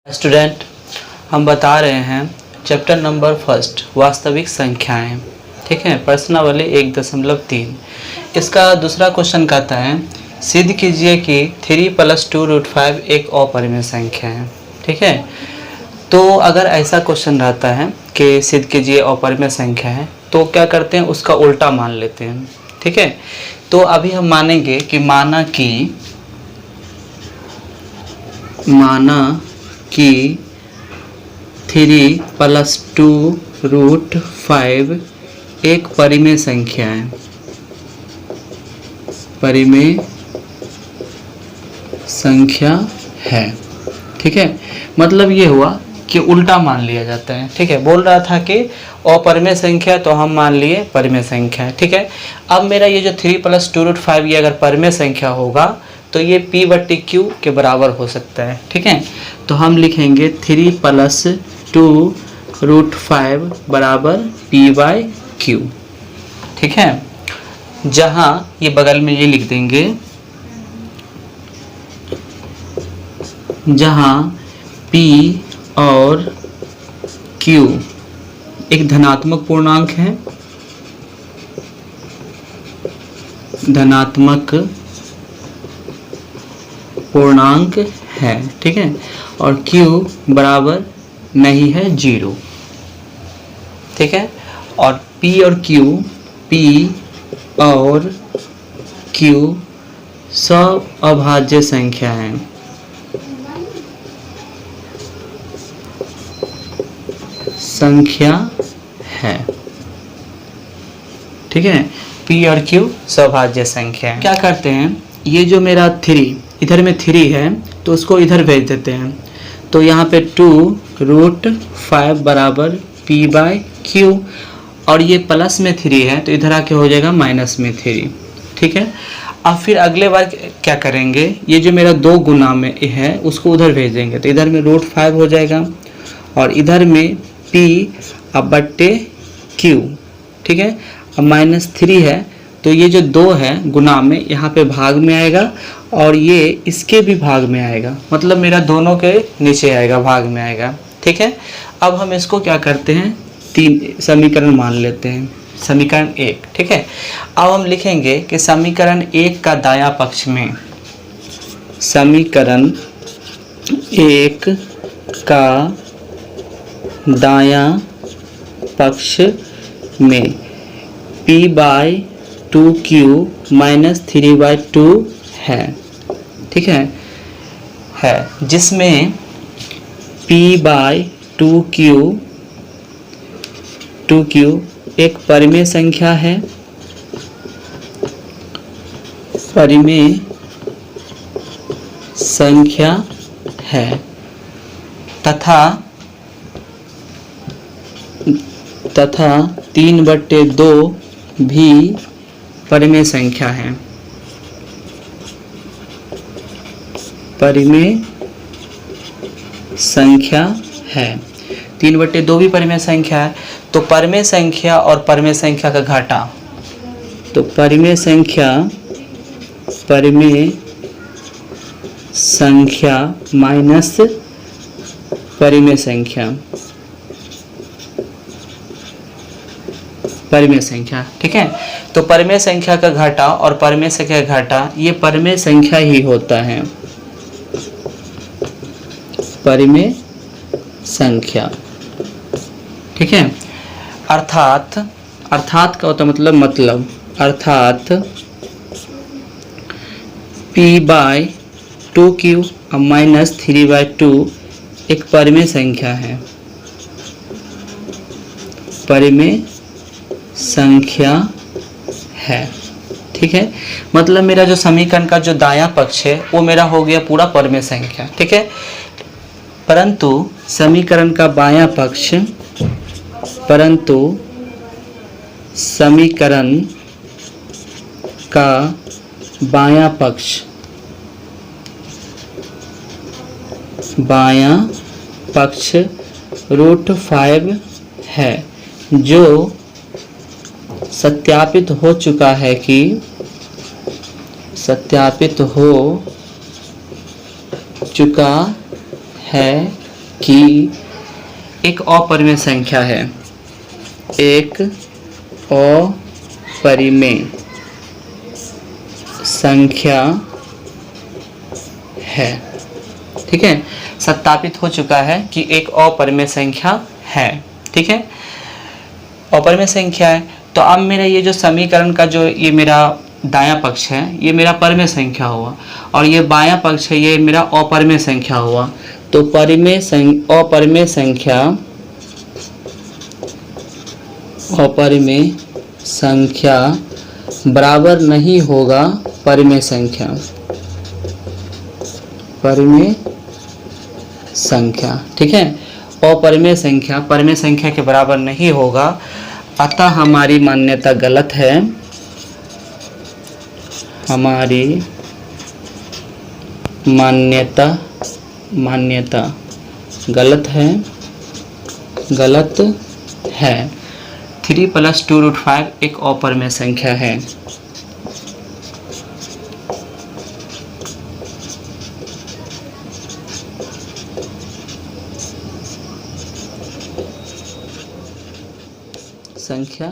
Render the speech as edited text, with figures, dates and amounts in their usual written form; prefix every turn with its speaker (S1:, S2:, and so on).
S1: Student, हम बता रहे हैं चैप्टर नंबर फर्स्ट वास्तविक संख्याएं। ठीक है, प्रश्नावली 1.3। इसका दूसरा क्वेश्चन कहता है सिद्ध कीजिए कि 3 + 2√5 एक अपरिमेय संख्या है। ठीक है, तो अगर ऐसा क्वेश्चन रहता है कि सिद्ध कीजिए अपरिमेय संख्या है तो क्या करते हैं, उसका उल्टा मान लेते हैं। ठीक है, तो अभी हम मानेंगे कि माना कि 3 + 2√5 एक परिमेय संख्या है। परिमेय संख्या है। ठीक है, मतलब ये हुआ कि उल्टा मान लिया जाता है। ठीक है, बोल रहा था कि अपरिमेय संख्या तो हम मान लिए परिमेय संख्या है। ठीक है, अब मेरा ये जो 3 + 2√5 ये अगर परिमेय संख्या होगा तो ये P/Q के बराबर हो सकता है। ठीक है, तो हम लिखेंगे 3 + 2√5 बराबर P/Q। ठीक है, जहाँ ये बगल में ये लिख देंगे, जहाँ P और Q एक धनात्मक पूर्णांक है, धनात्मक पूर्णांक है। ठीक है, और Q बराबर नहीं है 0। ठीक है, और P और Q सब अभाज्य संख्या हैं। संख्या है। ठीक है, P और Q सभाज्य संख्या है। क्या करते हैं, ये जो मेरा 3 इधर में 3 है तो उसको इधर भेज देते हैं, तो यहाँ पे 2√5 बराबर P/Q, और ये प्लस में 3 है तो इधर आके हो जाएगा माइनस में 3। ठीक है, अब फिर अगले बार क्या करेंगे, ये जो मेरा 2 गुना में है उसको उधर भेज देंगे तो इधर में √5 हो जाएगा और इधर में P/Q। ठीक है, अब -3 है तो ये जो 2 है गुना में यहाँ पे भाग में आएगा और ये इसके भी भाग में आएगा, मतलब मेरा दोनों के नीचे आएगा, भाग में आएगा। ठीक है, अब हम इसको क्या करते हैं, 3 समीकरण मान लेते हैं। समीकरण 1। ठीक है, अब हम लिखेंगे कि समीकरण 1 का दायां पक्ष में, समीकरण 1 का दायां पक्ष में P/2Q - 3/2 है। ठीक है, जिसमें P/2Q एक परिमेय संख्या है, परिमेय संख्या है, तथा 3/2 भी परिमेय संख्या है। परिमेय संख्या है, 3/2 भी परिमेय संख्या है। तो परिमेय संख्या और परिमेय संख्या का घाटा, तो परिमेय संख्या माइनस परिमेय संख्या। ठीक है, तो परिमेय संख्या का घाटा और परिमेय संख्या का घाटा ये परिमेय संख्या ही होता है। परिमेय संख्या। ठीक है, अर्थात का होता मतलब अर्थात P/2Q - 3/2 एक परिमेय संख्या है, परिमेय संख्या है। ठीक है, मतलब मेरा जो समीकरण का जो दायां पक्ष है वो मेरा हो गया पूरा परिमेय संख्या। ठीक है, परंतु समीकरण का बायां पक्ष, समीकरण का बायां पक्ष √5 है, जो सत्यापित हो चुका है कि सत्यापित हो चुका है कि एक अपरिमेय संख्या है, एक अपरिमेय संख्या है। ठीक है, सत्यापित हो चुका है कि एक अपरिमेय संख्या है। ठीक है, अपरिमेय संख्या है। तो अब मेरा ये जो समीकरण का जो ये मेरा दायां पक्ष है, ये मेरा परिमेय संख्या हुआ, और ये बायां पक्ष है, ये मेरा अपरिमेय संख्या हुआ। तो अपरिमेय संख्या बराबर नहीं होगा परिमेय संख्या। ठीक है, अपरिमेय संख्या परिमेय संख्या के बराबर नहीं होगा, अतः हमारी मान्यता गलत है। हमारी मान्यता गलत है। 3 + 2√5 एक अपरिमेय संख्या है। संख्या